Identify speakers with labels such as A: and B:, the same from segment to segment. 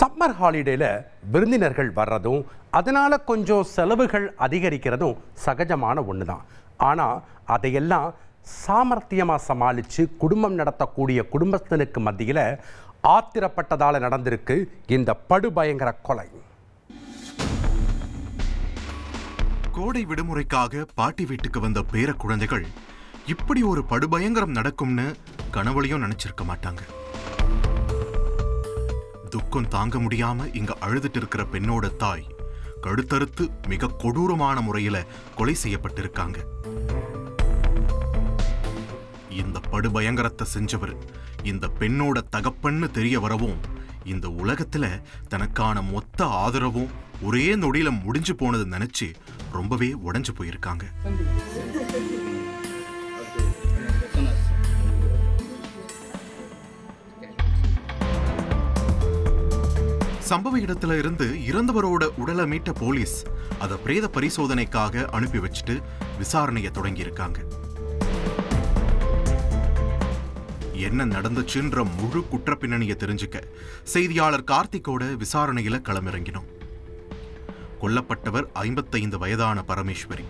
A: Summer ஹாலிடேல விருந்தினர்கள் வர்றதும் அதனால கொஞ்சம் செலவுகள் அதிகரிக்கிறதும் சகஜமான ஒன்று தான். ஆனால் அதையெல்லாம் சாமர்த்தியமாக சமாளித்து குடும்பம் நடத்தக்கூடிய குடும்பத்தினருக்கு மத்தியில் ஆத்திரப்பட்டதால் நடந்திருக்கு இந்த படுபயங்கர கொலை.
B: கோடை விடுமுறைக்காக பாட்டி வீட்டுக்கு வந்த பேர குழந்தைகள் இப்படி ஒரு படுபயங்கரம் நடக்கும்னு கனவுலையும் நினைச்சிருக்க மாட்டாங்க. துக்கம் தாங்க முடியாம இங்க அழுதுட்டு இருக்கிற பெண்ணோட தாய் கழுத்தறுத்து மிக கொடூரமான முறையில கொலை செய்யப்பட்டிருக்காங்க. இந்த படுபயங்கரத்தை செஞ்சவர் இந்த பெண்ணோட தகப்பன்னு தெரிய வரவும் இந்த உலகத்துல தனக்கான மொத்த ஆதரவும் ஒரே நொடியில முடிஞ்சு போனது நினைச்சு ரொம்பவே உடைஞ்சு போயிருக்காங்க. சம்பவ இடத்துல இருந்து இறந்தவரோட உடலை மீட்ட போலீஸ் அதை பிரேத பரிசோதனைக்காக அனுப்பி வச்சுட்டு விசாரணையை தொடங்கி இருக்காங்க. என்ன நடந்துச்சுன்ற முழு குற்ற பின்னணியை தெரிஞ்சுக்க செய்தியாளர் கார்த்திகோட விசாரணையில களமிறங்கினோம். கொல்லப்பட்டவர் 55 வயதான பரமேஸ்வரி,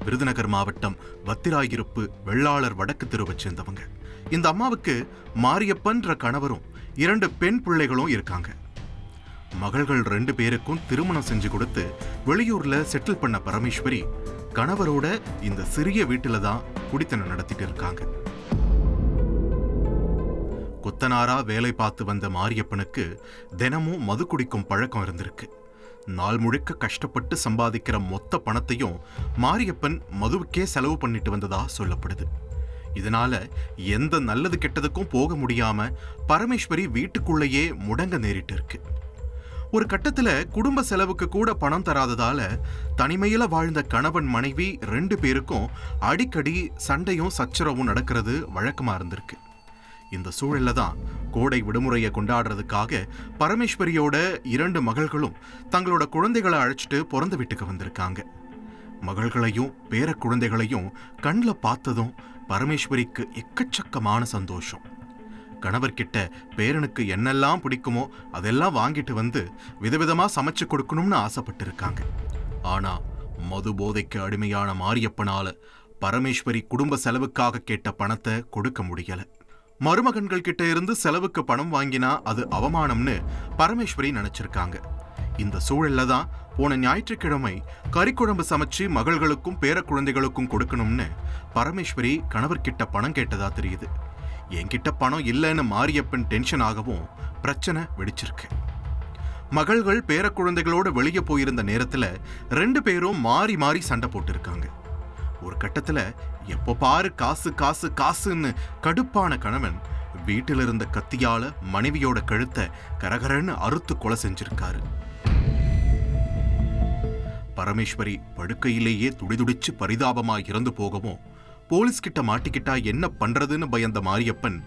B: விருதுநகர் மாவட்டம் வத்திராயிருப்பு வெள்ளாளர் வடக்கு தெருவை சேர்ந்தவங்க. இந்த அம்மாவுக்கு மாரியப்பன்ற கணவரும் 2 பெண் பிள்ளைகளும் இருக்காங்க. மகள்கள் 2 பேருக்கும் திருமணம் செஞ்சு கொடுத்து வெளியூர்ல செட்டில் பண்ண பரமேஸ்வரி கணவரோட இந்த சிறிய வீட்டுல தான் குடித்தனம் நடத்திட்டு இருக்காங்க. கொத்தனாரா வேலை பார்த்து வந்த மாரியப்பனுக்கு தினமும் மது குடிக்கும் பழக்கம் இருந்திருக்கு. நாள் முழுக்க கஷ்டப்பட்டு சம்பாதிக்கிற மொத்த பணத்தையும் மாரியப்பன் மதுவுக்கே செலவு பண்ணிட்டு வந்ததா சொல்லப்படுது. இதனால எந்த நல்லது கெட்டதுக்கும் போக முடியாம பரமேஸ்வரி வீட்டுக்குள்ளேயே முடங்க நேரிட்டு இருக்கு. ஒரு கட்டத்துல குடும்ப செலவுக்கு கூட பணம் தராததால தனிமையில வாழ்ந்த கணவன் மனைவி 2 பேருக்கும் அடிக்கடி சண்டையும் சச்சரவும் நடக்கிறது வழக்கமா இருந்திருக்கு. இந்த சூழல்ல தான் கோடை விடுமுறையை கொண்டாடுறதுக்காக பரமேஸ்வரியோட 2 மகள்களும் தங்களோட குழந்தைகளை அழைச்சிட்டு பிறந்த வீட்டுக்கு வந்திருக்காங்க. மகள்களையும் பேர குழந்தைகளையும் கண்ணில் பார்த்ததும் பரமேஸ்வரிக்கு எக்கச்சக்கமான சந்தோஷம். கணவர்கிட்ட பேரனுக்கு என்னெல்லாம் பிடிக்குமோ அதெல்லாம் வாங்கிட்டு வந்து விதவிதமா சமைச்சு கொடுக்கணும்னு ஆசைப்பட்டிருக்காங்க. ஆனா மது போதைக்கு அடிமையான மாரியப்பனால பரமேஸ்வரி குடும்ப செலவுக்காக கேட்ட பணத்தை கொடுக்க முடியல. மருமகன்கள் கிட்ட இருந்து செலவுக்கு பணம் வாங்கினா அது அவமானம்னு பரமேஸ்வரி நினைச்சிருக்காங்க. இந்த சூழல்ல தான் போன ஞாயிற்றுக்கிழமை கறிக்குழம்பு சமைச்சு மகள்களுக்கும் பேர குழந்தைகளுக்கும் கொடுக்கணும்னு பரமேஸ்வரி கணவர்கிட்ட பணம் கேட்டதா தெரியுது. என்கிட்ட பணம் இல்லைன்னு மாரியப்பன் டென்ஷன் ஆகவும் பிரச்சனை வெடிச்சிருக்கு. மகள்கள் பேர குழந்தைகளோட வெளியே போயிருந்த நேரத்துல 2 பேரும் மாறி மாறி சண்டை போட்டிருக்காங்க. ஒரு கட்டத்துல எப்போ பாரு காசு காசு காசுன்னு கடுப்பான கணவன் வீட்டில் இருந்த கத்தியால மனைவியோட கழுத்தை கரகரன்னு அறுத்து கொலை செஞ்சிருக்காரு. பரமேஸ்வரி படுக்கையிலேயே துடிதுடிச்சு பரிதாபமா இறந்து போகவும் போலீஸ் கிட்ட மாட்டிக்கிட்டா என்ன பண்றதுன்னு பயந்த மாரியப்பன்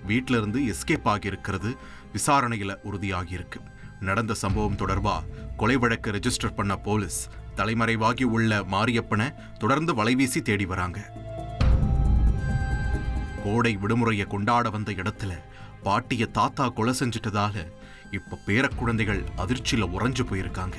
B: வீட்டில இருந்து எஸ்கேப் ஆகியிருக்கிறது விசாரணையில உறுதியாகியிருக்கு. நடந்த சம்பவம் தொடர்பா கொலை வழக்கு ரெஜிஸ்டர் பண்ண போலீஸ் தலைமறைவாகி உள்ள மாரியப்பனை தொடர்ந்து வலைவீசி தேடி வராங்க. கோடை விடுமுறையை கொண்டாட வந்த இடத்துல பாட்டிய தாத்தா கொலை செஞ்சிட்டதால இப்ப பேர குழந்தைகள் அதிர்ச்சியில உறைஞ்சு போயிருக்காங்க.